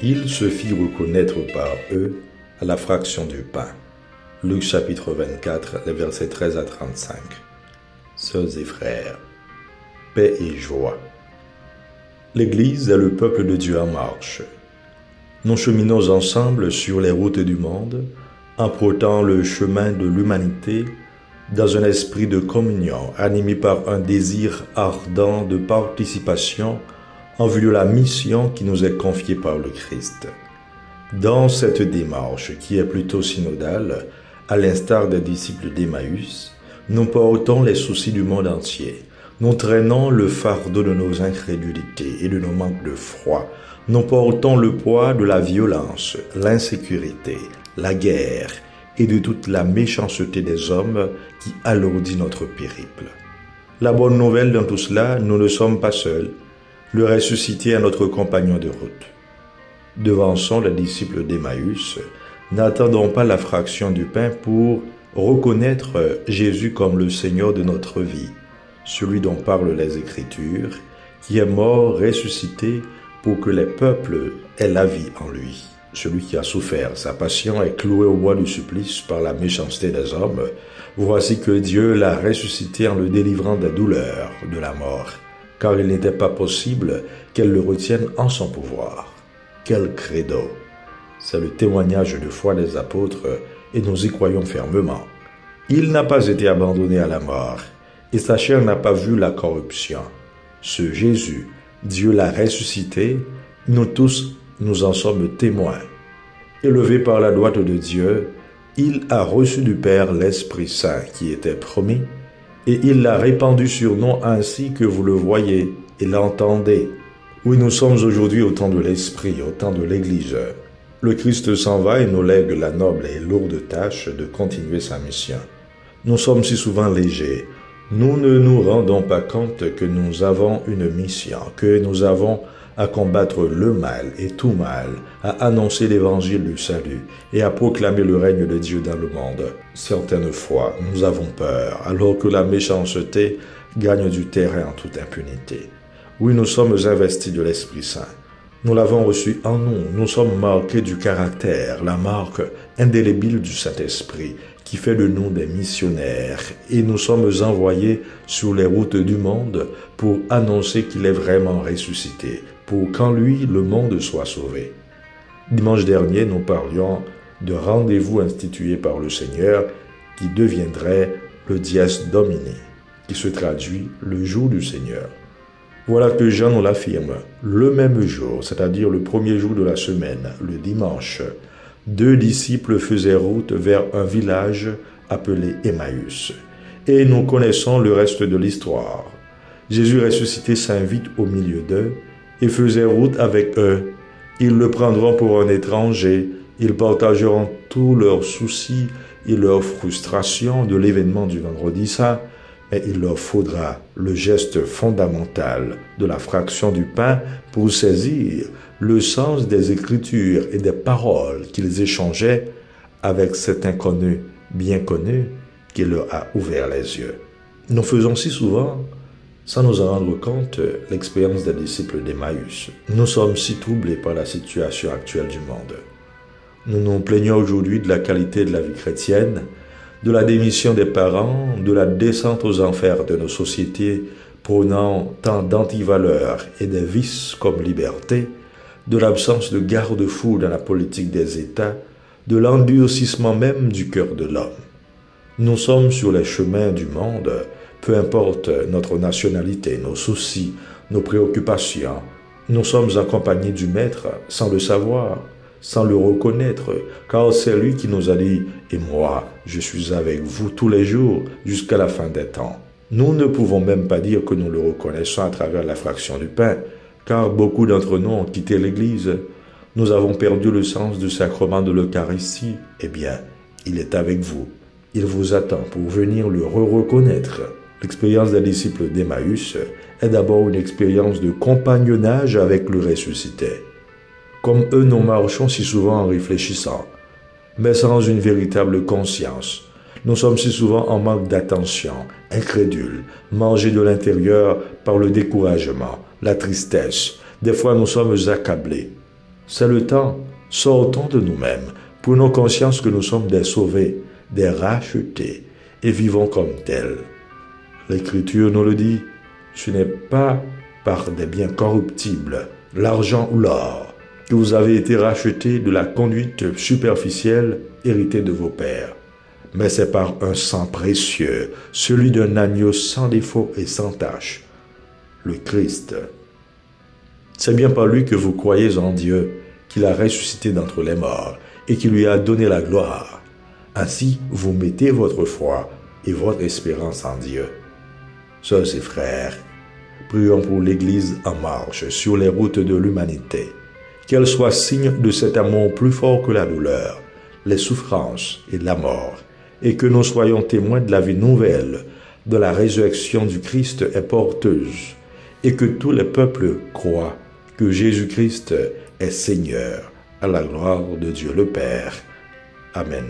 Il se fit reconnaître par eux à la fraction du pain. Luc chapitre 24, les versets 13 à 35. Sœurs et frères, paix et joie. L'Église est le peuple de Dieu en marche. Nous cheminons ensemble sur les routes du monde, empruntant le chemin de l'humanité dans un esprit de communion animé par un désir ardent de participation en vue de la mission qui nous est confiée par le Christ. Dans cette démarche qui est plutôt synodale, à l'instar des disciples d'Emmaüs, nous portons les soucis du monde entier. Nous traînons le fardeau de nos incrédulités et de nos manques de foi. Nous portons le poids de la violence, l'insécurité, la guerre et de toute la méchanceté des hommes qui alourdit notre périple. La bonne nouvelle dans tout cela, nous ne sommes pas seuls. Le ressuscité est notre compagnon de route. Devançons les disciples d'Emmaüs, n'attendons pas la fraction du pain pour reconnaître Jésus comme le Seigneur de notre vie, celui dont parlent les Écritures, qui est mort, ressuscité, pour que les peuples aient la vie en lui. Celui qui a souffert sa passion est cloué au bois du supplice par la méchanceté des hommes. Voici que Dieu l'a ressuscité en le délivrant des douleurs de la mort, car il n'était pas possible qu'elle le retienne en son pouvoir. Quel credo! C'est le témoignage de foi des apôtres et nous y croyons fermement. Il n'a pas été abandonné à la mort et sa chair n'a pas vu la corruption. Ce Jésus, Dieu l'a ressuscité, nous tous, nous en sommes témoins. Élevé par la droite de Dieu, il a reçu du Père l'Esprit Saint qui était promis et il l'a répandu sur nous ainsi que vous le voyez et l'entendez. Oui, nous sommes aujourd'hui au temps de l'Esprit, au temps de l'Église. Le Christ s'en va et nous lègue la noble et lourde tâche de continuer sa mission. Nous sommes si souvent légers. Nous ne nous rendons pas compte que nous avons une mission, que nous avons à combattre le mal et tout mal, à annoncer l'évangile du salut et à proclamer le règne de Dieu dans le monde. Certaines fois, nous avons peur, alors que la méchanceté gagne du terrain en toute impunité. Oui, nous sommes investis de l'Esprit Saint. Nous l'avons reçu en nous. Nous sommes marqués du caractère, la marque indélébile du Saint-Esprit qui fait de nous des missionnaires. Et nous sommes envoyés sur les routes du monde pour annoncer qu'il est vraiment ressuscité, pour qu'en lui, le monde soit sauvé. Dimanche dernier, nous parlions de rendez-vous institué par le Seigneur qui deviendrait le Dies Domini, qui se traduit le jour du Seigneur. Voilà que Jean nous l'affirme. Le même jour, c'est-à-dire le premier jour de la semaine, le dimanche, 2 disciples faisaient route vers un village appelé Emmaüs. Et nous connaissons le reste de l'histoire. Jésus ressuscité s'invite au milieu d'eux et faisait route avec eux. Ils le prendront pour un étranger. Ils partageront tous leurs soucis et leurs frustrations de l'événement du vendredi saint. Mais il leur faudra le geste fondamental de la fraction du pain pour saisir le sens des Écritures et des paroles qu'ils échangeaient avec cet inconnu bien connu qui leur a ouvert les yeux. Nous faisons si souvent, sans nous en rendre compte, l'expérience des disciples d'Emmaüs. Nous sommes si troublés par la situation actuelle du monde. Nous nous plaignons aujourd'hui de la qualité de la vie chrétienne, de la démission des parents, de la descente aux enfers de nos sociétés prônant tant d'antivaleurs et des vices comme liberté, de l'absence de garde-fous dans la politique des États, de l'endurcissement même du cœur de l'homme. Nous sommes sur les chemins du monde, peu importe notre nationalité, nos soucis, nos préoccupations. Nous sommes accompagnés du Maître sans le savoir, sans le reconnaître, car c'est lui qui nous a dit « Et moi, je suis avec vous tous les jours jusqu'à la fin des temps ». Nous ne pouvons même pas dire que nous le reconnaissons à travers la fraction du pain, car beaucoup d'entre nous ont quitté l'Église. Nous avons perdu le sens du sacrement de l'Eucharistie. Eh bien, il est avec vous. Il vous attend pour venir le reconnaître. L'expérience des disciples d'Emmaüs est d'abord une expérience de compagnonnage avec le ressuscité. Comme eux, nous marchons si souvent en réfléchissant, mais sans une véritable conscience. Nous sommes si souvent en manque d'attention, incrédules, mangés de l'intérieur par le découragement, la tristesse. Des fois, nous sommes accablés. C'est le temps. Sortons de nous-mêmes. Prenons conscience que nous sommes des sauvés, des rachetés, et vivons comme tels. L'Écriture nous le dit, ce n'est pas par des biens corruptibles, l'argent ou l'or, que vous avez été rachetés de la conduite superficielle héritée de vos pères, mais c'est par un sang précieux, celui d'un agneau sans défaut et sans tache, le Christ. C'est bien par lui que vous croyez en Dieu, qu'il a ressuscité d'entre les morts et qui lui a donné la gloire. Ainsi, vous mettez votre foi et votre espérance en Dieu. Sœurs et frères, prions pour l'Église en marche sur les routes de l'humanité, qu'elle soit signe de cet amour plus fort que la douleur, les souffrances et la mort, et que nous soyons témoins de la vie nouvelle, de la résurrection du Christ est porteuse, et que tous les peuples croient que Jésus-Christ est Seigneur, à la gloire de Dieu le Père. Amen.